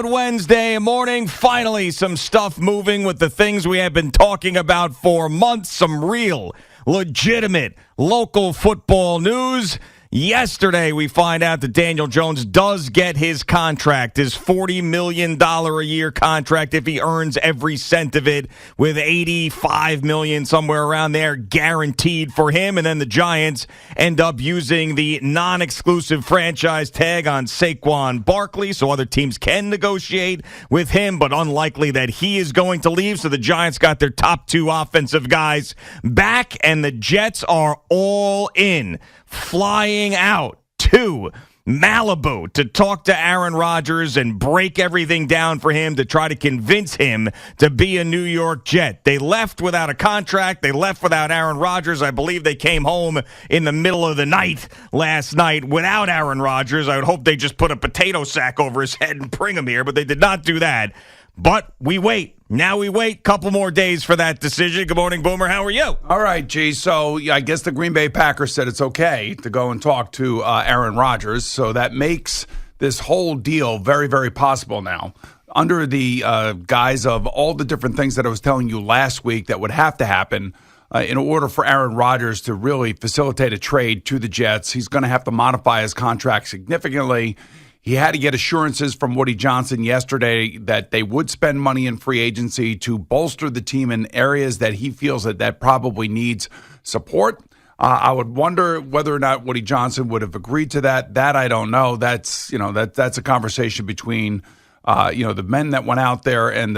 Good Wednesday morning. Finally, some stuff moving with the things we have been talking about for months. Some real, legitimate local football news. Yesterday, we find out that Daniel Jones does get his contract, his $40 million a year contract, if he earns every cent of it, with $85 million somewhere around there guaranteed for him. And then the Giants end up using the non-exclusive franchise tag on Saquon Barkley, so other teams can negotiate with him, but unlikely that he is going to leave. So the Giants got their top two offensive guys back, and the Jets are all in, flying out to Malibu to talk to Aaron Rodgers and break everything down for him to try to convince him to be a New York Jet. They left without a contract. They left without Aaron Rodgers. I believe they came home in the middle of the night last night without Aaron Rodgers. I would hope they just put a potato sack over his head and bring him here, but they did not do that. But we wait. Now we wait a couple more days for that decision. Good morning, Boomer. How are you? All right, G. So I guess the Green Bay Packers said it's okay to go and talk to Aaron Rodgers. So that makes this whole deal very, very possible now. Under the guise of all the different things that I was telling you last week that would have to happen in order for Aaron Rodgers to really facilitate a trade to the Jets, he's going to have to modify his contract significantly. He had to get assurances from Woody Johnson yesterday that they would spend money in free agency to bolster the team in areas that he feels that probably needs support. I would wonder whether or not Woody Johnson would have agreed to that. That I don't know. That's a conversation between the men that went out there and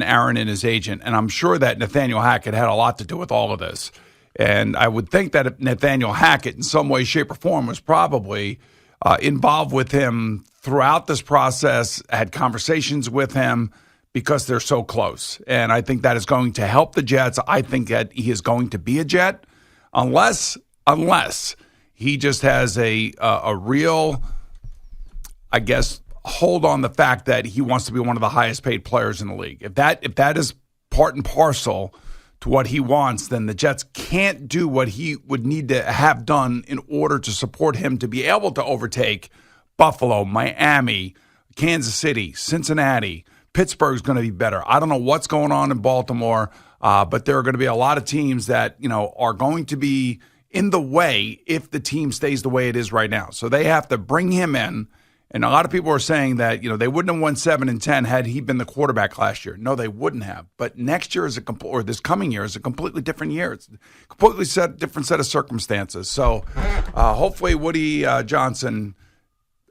Aaron and his agent. And I'm sure that Nathaniel Hackett had a lot to do with all of this. And I would think that if Nathaniel Hackett in some way, shape, or form was probably involved with him throughout this process, had conversations with him because they're so close. And I think that is going to help the Jets. I think that he is going to be a Jet unless he just has a real, I guess, hold on the fact that he wants to be one of the highest paid players in the league. If that is part and parcel to what he wants, then the Jets can't do what he would need to have done in order to support him to be able to overtake Buffalo, Miami, Kansas City, Cincinnati. Pittsburgh's going to be better. I don't know what's going on in Baltimore, but there are going to be a lot of teams that are going to be in the way if the team stays the way it is right now. So they have to bring him in. And a lot of people are saying that, they wouldn't have won 7-10 had he been the quarterback last year. No, they wouldn't have. But next year or this coming year is a completely different year. It's a completely different set of circumstances. So hopefully Woody Johnson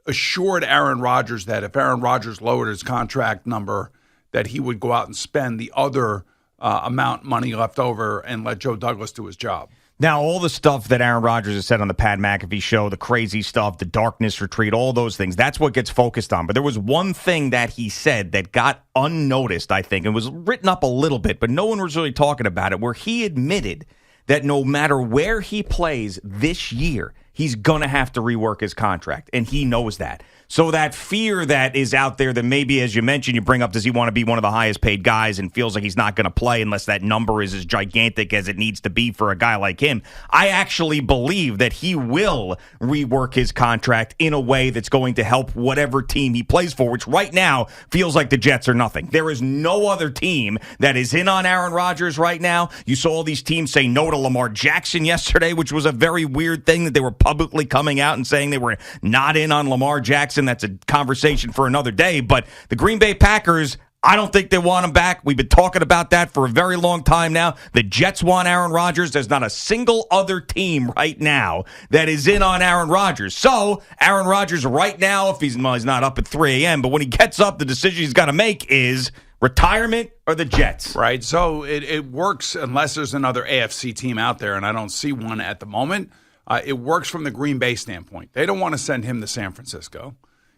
assured Aaron Rodgers that if Aaron Rodgers lowered his contract number, that he would go out and spend the other amount of money left over and let Joe Douglas do his job. Now, all the stuff that Aaron Rodgers has said on the Pat McAfee show, the crazy stuff, the darkness retreat, all those things, that's what gets focused on. But there was one thing that he said that got unnoticed, I think, and was written up a little bit, but no one was really talking about it, where he admitted that no matter where he plays this year, he's going to have to rework his contract, and he knows that. So that fear that is out there that maybe, as you mentioned, you bring up, does he want to be one of the highest paid guys and feels like he's not going to play unless that number is as gigantic as it needs to be for a guy like him? I actually believe that he will rework his contract in a way that's going to help whatever team he plays for, which right now feels like the Jets are nothing. There is no other team that is in on Aaron Rodgers right now. You saw all these teams say no to Lamar Jackson yesterday, which was a very weird thing that they were publicly coming out and saying they were not in on Lamar Jackson. That's a conversation for another day. But the Green Bay Packers, I don't think they want him back. We've been talking about that for a very long time now. The Jets want Aaron Rodgers. There's not a single other team right now that is in on Aaron Rodgers. So Aaron Rodgers right now, if he's not up at 3 a.m., but when he gets up, the decision he's got to make is retirement or the Jets. Right. So it works unless there's another AFC team out there, and I don't see one at the moment. It works from the Green Bay standpoint. They don't want to send him to San Francisco.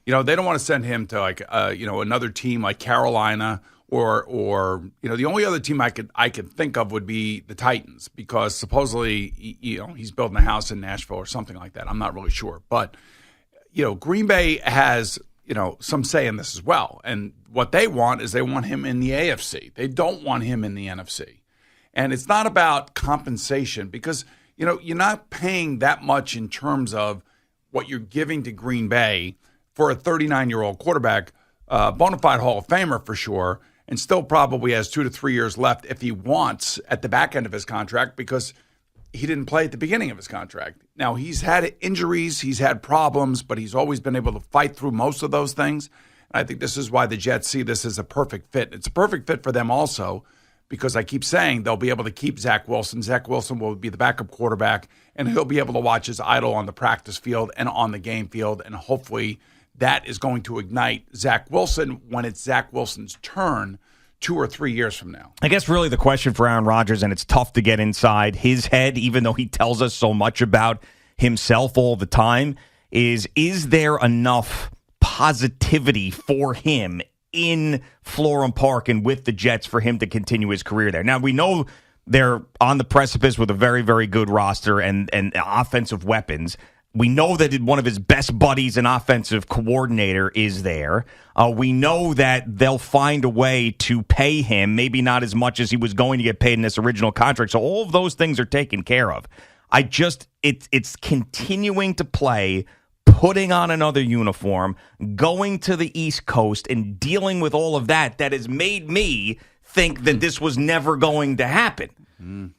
They don't want to send him to another team like Carolina or the only other team I could think of would be the Titans, because supposedly he's building a house in Nashville or something like that. I'm not really sure, but Green Bay has some say in this as well. And what they want is they want him in the AFC. They don't want him in the NFC. And it's not about compensation because you're not paying that much in terms of what you're giving to Green Bay for a 39-year-old quarterback bona fide Hall of Famer for sure, and still probably has 2 to 3 years left if he wants at the back end of his contract because he didn't play at the beginning of his contract. Now, he's had injuries, he's had problems, but he's always been able to fight through most of those things. And I think this is why the Jets see this as a perfect fit. It's a perfect fit for them also because I keep saying they'll be able to keep Zach Wilson. Zach Wilson will be the backup quarterback, and he'll be able to watch his idol on the practice field and on the game field, and hopefully that is going to ignite Zach Wilson when it's Zach Wilson's turn 2 or 3 years from now. I guess really the question for Aaron Rodgers, and it's tough to get inside his head, even though he tells us so much about himself all the time, is there enough positivity for him in Florham Park and with the Jets for him to continue his career there? Now, we know they're on the precipice with a very, very good roster and offensive weapons. We know that one of his best buddies and offensive coordinator is there. We know that they'll find a way to pay him, maybe not as much as he was going to get paid in this original contract. So all of those things are taken care of. It's continuing to play, putting on another uniform, going to the East Coast, and dealing with all of that has made me think that this was never going to happen.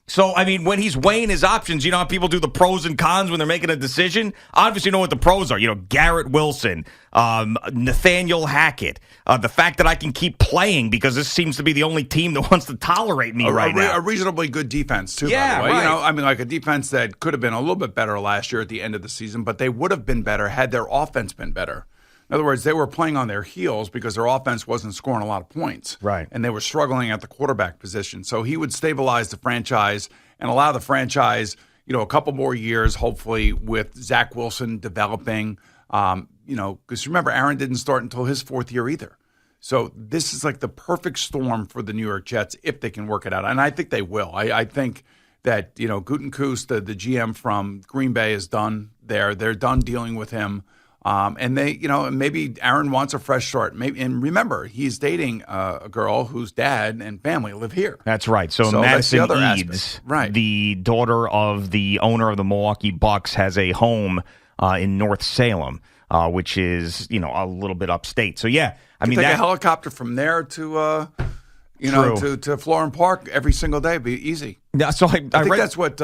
So, I mean, when he's weighing his options, you know how people do the pros and cons when they're making a decision? Obviously, you know what the pros are. You know, Garrett Wilson, Nathaniel Hackett, the fact that I can keep playing because this seems to be the only team that wants to tolerate me right now. A reasonably good defense, too, yeah, by the way. Right. You know, I mean, like a defense that could have been a little bit better last year at the end of the season, but they would have been better had their offense been better. In other words, they were playing on their heels because their offense wasn't scoring a lot of points. Right. And they were struggling at the quarterback position. So he would stabilize the franchise and allow the franchise, you know, a couple more years, hopefully, with Zach Wilson developing. You know, because remember, Aaron didn't start until his 4th year either. So this is like the perfect storm for the New York Jets if they can work it out. And I think they will. I think that, you know, Gutekunst, the GM from Green Bay, is done there. They're done dealing with him. And they, you know, maybe Aaron wants a fresh start. Maybe, and remember, he's dating a girl whose dad and family live here. That's right. So Madison Eads, right, the daughter of the owner of the Milwaukee Bucks, has a home in North Salem, which is, you know, a little bit upstate. So yeah, I mean, take a helicopter from there to Florham Park every single day. Be easy. Yeah. So I think that's what.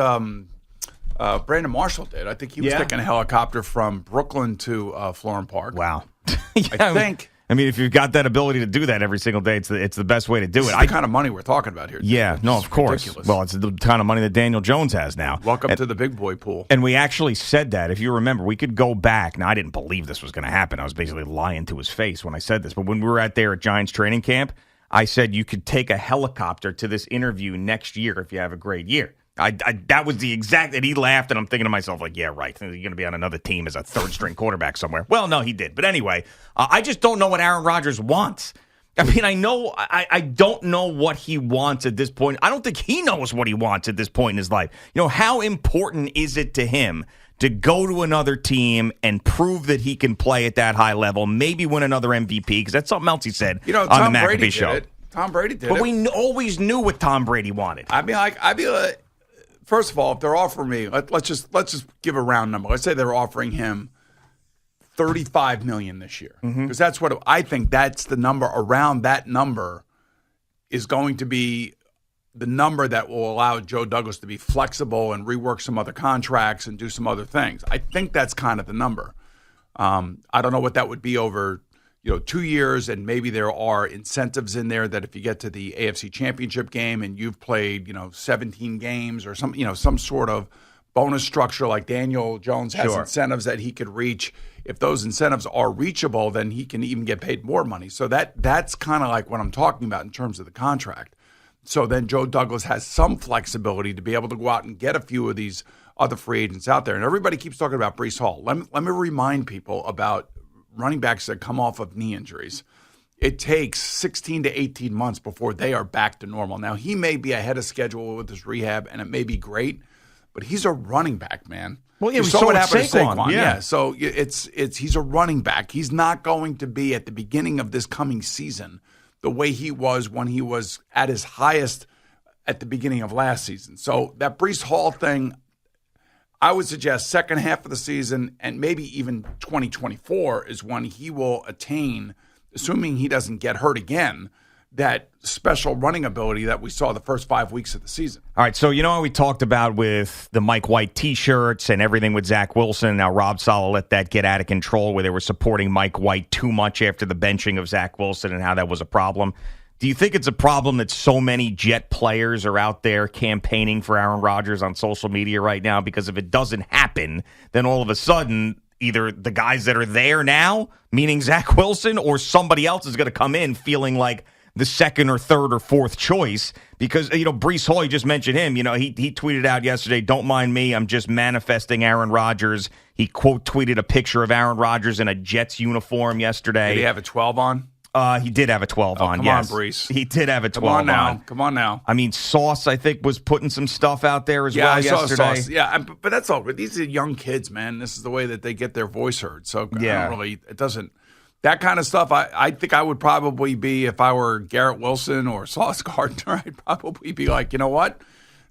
Brandon Marshall did. I think he was taking a helicopter from Brooklyn to Florham Park. Wow. I think. I mean, if you've got that ability to do that every single day, it's the best way to do it. It's the kind of money we're talking about here. Yeah, no, of course. Ridiculous. Well, it's the kind of money that Daniel Jones has now. Welcome to the big boy pool. And we actually said that. If you remember, we could go back. Now, I didn't believe this was going to happen. I was basically lying to his face when I said this. But when we were out there at Giants training camp, I said you could take a helicopter to this interview next year if you have a great year. That was the exact, and he laughed, and I'm thinking to myself, like, yeah, right. You're going to be on another team as a third-string quarterback somewhere. Well, no, he did. But anyway, I just don't know what Aaron Rodgers wants. I mean, I don't know what he wants at this point. I don't think he knows what he wants at this point in his life. You know, how important is it to him to go to another team and prove that he can play at that high level, maybe win another MVP, because that's something else he said on the McAfee show. Tom Brady did but we always knew what Tom Brady wanted. I mean, first of all, if they're offering me, let's just give a round number. Let's say they're offering him $35 million this year, because that's what I think. That's the number. Around that number is going to be the number that will allow Joe Douglas to be flexible and rework some other contracts and do some other things. I think that's kind of the number. I don't know what that would be over 2 years, and maybe there are incentives in there that if you get to the AFC Championship game and you've played, 17 games or some sort of bonus structure like Daniel Jones has incentives that he could reach. If those incentives are reachable, then he can even get paid more money. So that's kind of like what I'm talking about in terms of the contract. So then Joe Douglas has some flexibility to be able to go out and get a few of these other free agents out there. And everybody keeps talking about Breece Hall. Let me remind people about running backs that come off of knee injuries. It takes 16 to 18 months before they are back to normal. Now, he may be ahead of schedule with his rehab, and it may be great, but he's a running back, man. Well, yeah, we saw what happened to Saquon. Yeah, so he's a running back. He's not going to be at the beginning of this coming season the way he was when he was at his highest at the beginning of last season. So that Breece Hall thing, I would suggest second half of the season and maybe even 2024 is when he will attain assuming he doesn't get hurt again, that special running ability that we saw the first 5 weeks of the season. All right, so you know how we talked about with the Mike White T-shirts and everything with Zach Wilson. Now Rob Saleh let that get out of control where they were supporting Mike White too much after the benching of Zach Wilson and how that was a problem. Do you think it's a problem that so many Jet players are out there campaigning for Aaron Rodgers on social media right now? Because if it doesn't happen, then all of a sudden either the guys that are there now, meaning Zach Wilson, or somebody else is going to come in feeling like the second or third or fourth choice, because, Breece Hall, you just mentioned him. He tweeted out yesterday, "Don't mind me, I'm just manifesting Aaron Rodgers." He quote tweeted a picture of Aaron Rodgers in a Jets uniform yesterday. Did he have a 12 on? He did have a 12 on, yes. Come on, Breece. He did have a 12 on. Come on now. I mean, Sauce, I think, was putting some stuff out there as well I yesterday. saw Sauce. Yeah, but that's all. These are young kids, man. This is the way that they get their voice heard. So it doesn't. That kind of stuff, I think I would probably be, if I were Garrett Wilson or Sauce Gardner, I'd probably be like, you know what?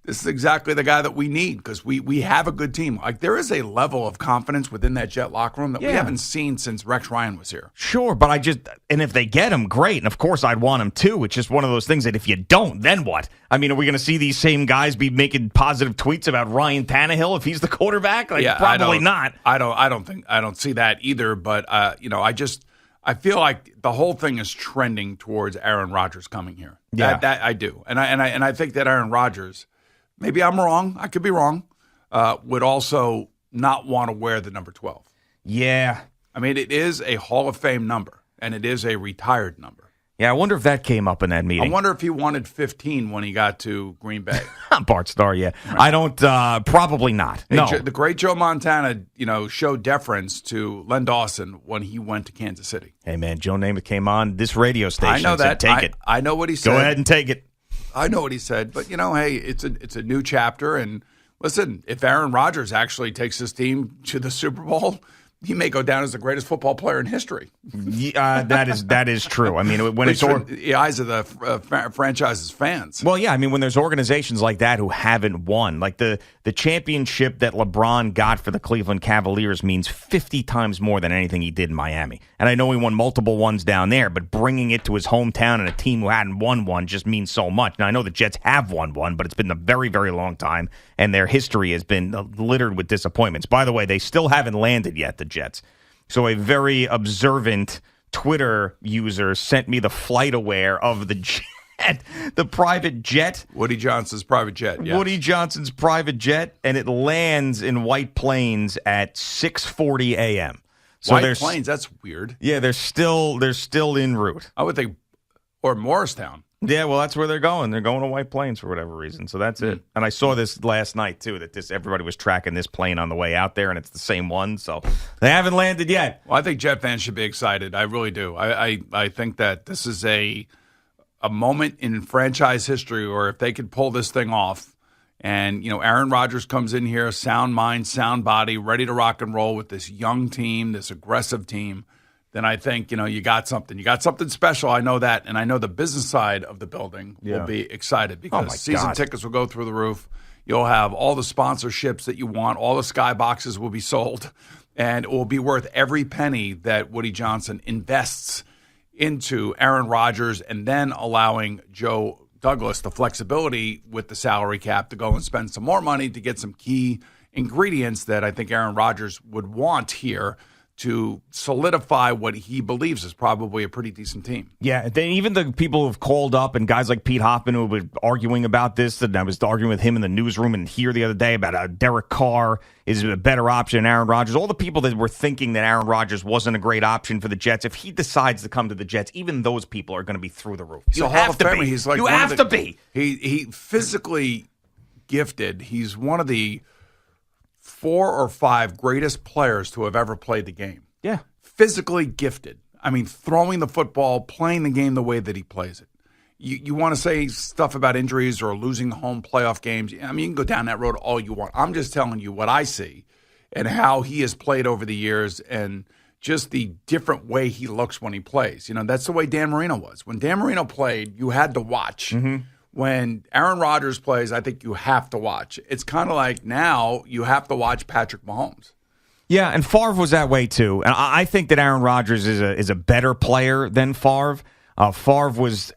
This is exactly the guy that we need because we have a good team. Like, there is a level of confidence within that Jet locker room that we haven't seen since Rex Ryan was here. Sure, but and if they get him, great. And of course, I'd want him too. It's just one of those things that if you don't, then what? I mean, are we going to see these same guys be making positive tweets about Ryan Tannehill if he's the quarterback? Probably not. I don't see that either. But I feel like the whole thing is trending towards Aaron Rodgers coming here. Yeah, that I do, and I think that Aaron Rodgers. Maybe I'm wrong. I could be wrong. Would also not want to wear the number 12. Yeah. I mean, it is a Hall of Fame number, and it is a retired number. Yeah, I wonder if that came up in that meeting. I wonder if he wanted 15 when he got to Green Bay. Bart Starr, yeah. Right. I don't, probably not. Hey, no. The great Joe Montana, showed deference to Len Dawson when he went to Kansas City. Hey, man, Joe Namath came on this radio station. I know that. Take it. I know what he said. Go ahead and take it. I know what he said, but hey, it's a new chapter. And listen, if Aaron Rodgers actually takes his team to the Super Bowl, he may go down as the greatest football player in history. That is true. I mean, when it's the eyes of the franchise's fans. Well, yeah. I mean, when there's organizations like that who haven't won, like the championship that LeBron got for the Cleveland Cavaliers means 50 times more than anything he did in Miami. And I know he won multiple ones down there, but bringing it to his hometown and a team who hadn't won one just means so much. Now, I know the Jets have won one, but it's been a very, very long time, and their history has been littered with disappointments. By the way, they still haven't landed yet, the Jets. So a very observant Twitter user sent me the flight aware of the jet, the private jet. Woody Johnson's private jet, yes. Woody Johnson's private jet, and it lands in White Plains at 6:40 a.m. So White Plains, that's weird. Yeah, they're still en route. I would think, or Morristown. Yeah, well, that's where they're going. They're going to White Plains for whatever reason. So that's it. And I saw this last night, too, that everybody was tracking this plane on the way out there, and it's the same one. So they haven't landed yet. Well, I think Jet fans should be excited. I really do. I think that this is a moment in franchise history where if they could pull this thing off, and, Aaron Rodgers comes in here, sound mind, sound body, ready to rock and roll with this young team, this aggressive team, then I think, you got something. You got something special. I know that. And I know the business side of the building will be excited because season tickets will go through the roof. You'll have all the sponsorships that you want. All the skyboxes will be sold. And it will be worth every penny that Woody Johnson invests into Aaron Rodgers and then allowing Joe Douglas the flexibility with the salary cap to go and spend some more money to get some key ingredients that I think Aaron Rodgers would want here to solidify what he believes is probably a pretty decent team. Yeah, even the people who have called up and guys like Pete Hoffman who were arguing about this, and I was arguing with him in the newsroom and here the other day about Derek Carr is a better option than Aaron Rodgers. All the people that were thinking that Aaron Rodgers wasn't a great option for the Jets, if he decides to come to the Jets, even those people are going to be through the roof. You have to be. He's like you have to be. He physically gifted. He's one of the 4 or 5 greatest players to have ever played the game. Yeah. Physically gifted. I mean, throwing the football, playing the game the way that he plays it. You want to say stuff about injuries or losing home playoff games. I mean, you can go down that road all you want. I'm just telling you what I see and how he has played over the years and just the different way he looks when he plays. That's the way Dan Marino was. When Dan Marino played, you had to watch. Mm-hmm. When Aaron Rodgers plays, I think you have to watch. It's kind of like now you have to watch Patrick Mahomes. Yeah, and Favre was that way too. And I think that Aaron Rodgers is a better player than Favre. Favre was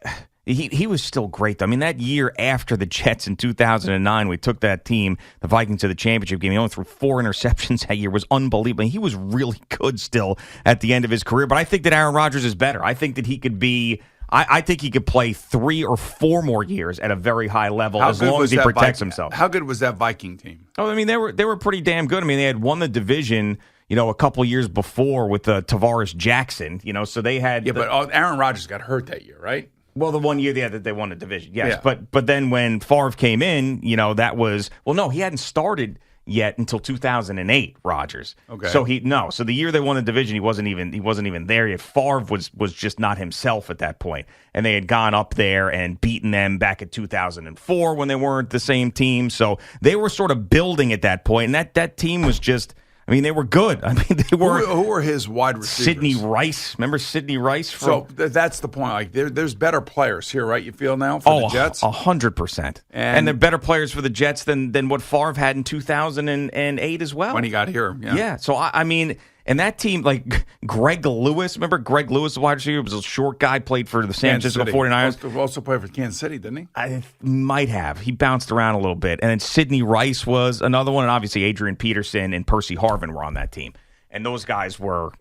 he was still great, though. I mean, that year after the Jets in 2009, we took that team, the Vikings, to the championship game. He only threw 4 interceptions that year. It was unbelievable. He was really good still at the end of his career. But I think that Aaron Rodgers is better. I think that he could be. I think he could play 3 or 4 more years at a very high level as long as he protects himself. How good was that Viking team? Oh, I mean, they were pretty damn good. I mean, they had won the division, a couple years before with Tavares Jackson. So they had. Yeah, but Aaron Rodgers got hurt that year, right? Well, the one year that they won the division, yes. Yeah. But then when Favre came in, that was no, he hadn't started yet until 2008, Rodgers. Okay. So the year they won the division, he wasn't even there yet. Favre was just not himself at that point. And they had gone up there and beaten them back in 2004 when they weren't the same team. So they were sort of building at that point, and that team was just. I mean, they were good. I mean, they were. Who were his wide receivers? Sidney Rice. Remember Sidney Rice? So that's the point. Like, there's better players here, right? You feel now for the Jets? 100%. And they're better players for the Jets than what Favre had in 2008 as well. When he got here, yeah. Yeah. So I mean, and that team, like Greg Lewis. Remember Greg Lewis, the wide receiver, was a short guy, played for the San Francisco 49ers. Also played for Kansas City, didn't he? I might have. He bounced around a little bit. And then Sidney Rice was another one. And obviously Adrian Peterson and Percy Harvin were on that team. And those guys were,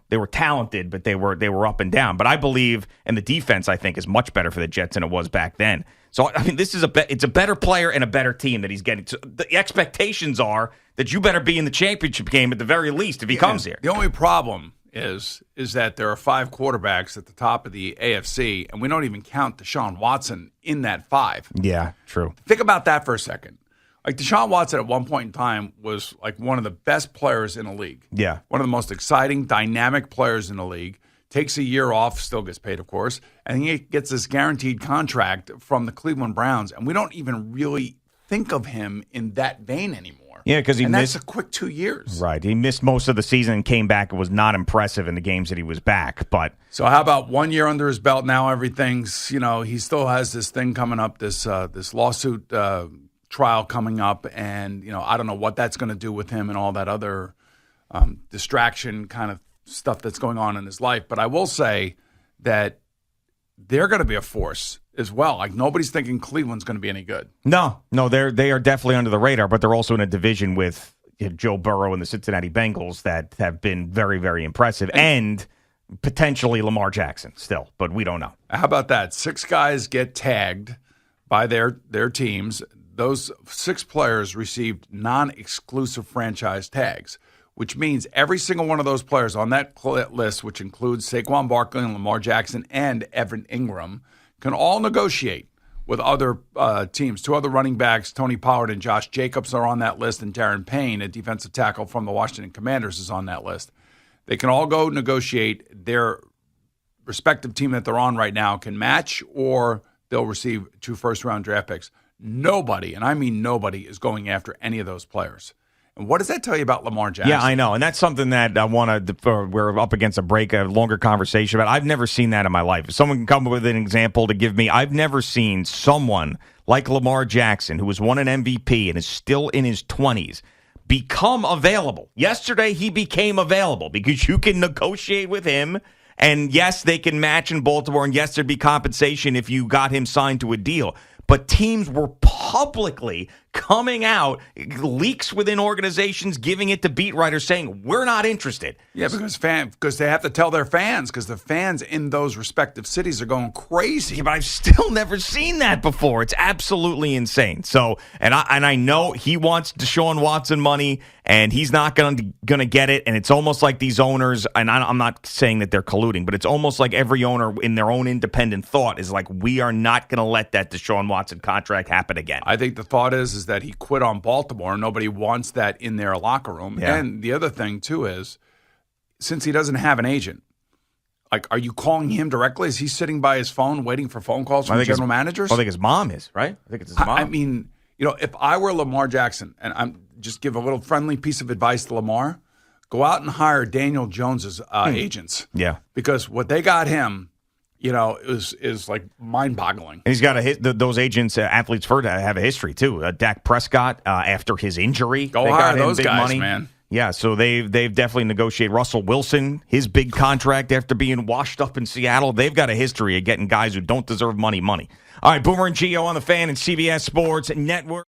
they were talented, but they were up and down. But I believe, and the defense, I think, is much better for the Jets than it was back then. So, I mean, it's a better player and a better team that he's getting. So the expectations are that you better be in the championship game at the very least if he comes here. The only problem is that there are 5 quarterbacks at the top of the AFC, and we don't even count Deshaun Watson in that 5. Yeah, true. Think about that for a second. Like, Deshaun Watson at one point in time was like one of the best players in the league. Yeah. One of the most exciting, dynamic players in the league. Takes a year off, still gets paid, of course, and he gets this guaranteed contract from the Cleveland Browns, and we don't even really think of him in that vein anymore. Yeah, because that's a quick 2 years. Right. He missed most of the season and came back. It was not impressive in the games that he was back. But so how about 1 year under his belt? Now everything's, he still has this thing coming up, this lawsuit trial coming up, and, I don't know what that's going to do with him and all that other distraction kind of stuff that's going on in his life. But I will say that they're going to be a force as well. Like, nobody's thinking Cleveland's going to be any good. No, they are definitely under the radar, but they're also in a division with Joe Burrow and the Cincinnati Bengals that have been very, very impressive, and potentially Lamar Jackson still, but we don't know. How about that? 6 guys get tagged by their teams. Those 6 players received non-exclusive franchise tags, which means every single one of those players on that list, which includes Saquon Barkley and Lamar Jackson and Evan Ingram, can all negotiate with other teams. 2 other running backs, Tony Pollard and Josh Jacobs, are on that list, and Darren Payne, a defensive tackle from the Washington Commanders, is on that list. They can all go negotiate. Their respective team that they're on right now can match, or they'll receive 2 first-round draft picks. Nobody, and I mean nobody, is going after any of those players. And what does that tell you about Lamar Jackson? Yeah, I know. And that's something that I want to, we're up against a break, a longer conversation about. I've never seen that in my life. If someone can come up with an example to give me, I've never seen someone like Lamar Jackson, who has won an MVP and is still in his 20s, become available. Yesterday, he became available because you can negotiate with him. And yes, they can match in Baltimore. And yes, there'd be compensation if you got him signed to a deal. But teams were publicly coming out, leaks within organizations, giving it to beat writers, saying, we're not interested. Yeah, because they have to tell their fans, because the fans in those respective cities are going crazy. Yeah, but I've still never seen that before. It's absolutely insane. So, and I know he wants Deshaun Watson money, and he's not going to get it. And it's almost like these owners, and I'm not saying that they're colluding, but it's almost like every owner in their own independent thought is like, we are not going to let that Deshaun Watson contract happen again. I think the thought is that he quit on Baltimore. Nobody wants that in their locker room. Yeah. And the other thing, too, is since he doesn't have an agent, like, are you calling him directly? Is he sitting by his phone waiting for phone calls from general managers? I think his mom is, right? I think it's his mom. I mean, if I were Lamar Jackson, and I'm just give a little friendly piece of advice to Lamar, go out and hire Daniel Jones's agents. Yeah. Because what they got him, is like mind-boggling. And he's got those agents, athletes have a history too. Dak Prescott, after his injury, go hire those guys, money. Man. Yeah, so they've definitely negotiated Russell Wilson, his big contract after being washed up in Seattle. They've got a history of getting guys who don't deserve money. All right, Boomer and Gio on the Fan and CBS Sports Network.